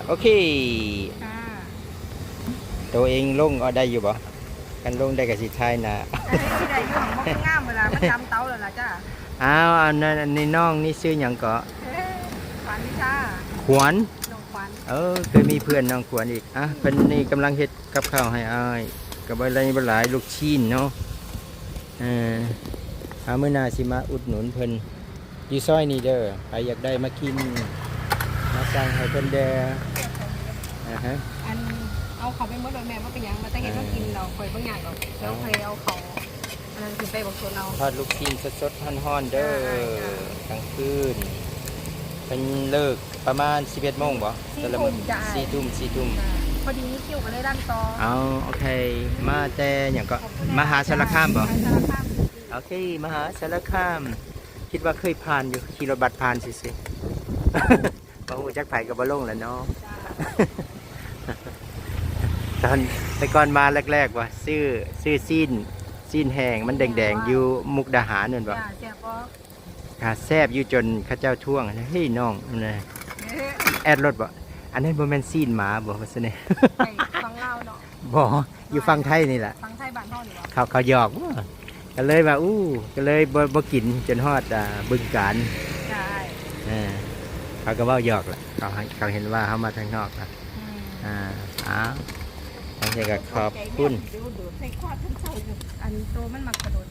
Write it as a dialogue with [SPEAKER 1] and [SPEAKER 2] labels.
[SPEAKER 1] โอเค
[SPEAKER 2] ค่ะ
[SPEAKER 1] ตัวเองลงเอาได้อยู่บ่กันลงได้กับสิทายนะ
[SPEAKER 2] ที่ใดอยู่ของมันงามเวลามันดำเตาเลยล่ะจ้า
[SPEAKER 1] อ้าวอันนั้นอันนี้น้องนี่ซื้อหยังก็
[SPEAKER 2] ขวัญนิชา
[SPEAKER 1] ขวัญ
[SPEAKER 2] น้องขวัญ
[SPEAKER 1] เคยมีเพื่อนน้องขวัญอีกอ่ะเพิ่นนี่กำลังเฮ็ดกับข้าวให้อ้ายกับอะไรบ่หลายลูกชิ้นเนาะเออมื้อหน้าสิมาอุดหนุนเพิ่นอยู่ซอยนี้เด้อใครอยากได้มากินมาสั่งให้เพิ่นเด้อฮะ
[SPEAKER 2] อันเอาเขาไปเมื่อโดยแม่ว่าเป็นยังมาแต่เห็นว่ากินเราเคยบางอย่างเราแล้วเคยเอาเขาอันนั้นคือไปบอกส่วนเรา
[SPEAKER 1] ทอดลูกชิ้นสดๆฮ้อนๆเด้อกลางคืนเป็นเลิกประมาณ 11 โมงบ่4 ทุ่ม
[SPEAKER 2] พอดีนี่คิวกันเลยด้านต่อ
[SPEAKER 1] เอาโอเคมาแต่อย่างก็มหาสารคามบ่โอเคมหาสารคามคิดว่าเคยผ่านอยู่ขี่รถบัสผ่านสิบ่ฮู้จักไผก็บ่ลงแล้วเนาะ ตอนแต่ก่อนมาแรกๆว่าซื้อซีนแห้งมันแดงๆอยู่มุกดาหารนั่นบ่แซ่บอยู่จนเขาเจ้าท่วงเฮ้ยน้องนะแอดรถบ่อันนั้นบ่แม่นซีนหมาบ่ว่าซั่นนี่
[SPEAKER 2] ฟังเล่าเนาะ
[SPEAKER 1] บ่อยู่ฝั่งไทยนี่แหละ
[SPEAKER 2] ฟังไทยบ้านเฮานี่บ่
[SPEAKER 1] เขาหยอกก็เลยว่าก็เลยบ่กินจนฮอดบึงกาฬ
[SPEAKER 2] ใช่
[SPEAKER 1] เขาก็เว้าหยอกแหละเขาเห็นว่าเขามาทางนอกนะอ้าวบางทีก็ขอบคุณ
[SPEAKER 2] อันโตมันมักกระโดด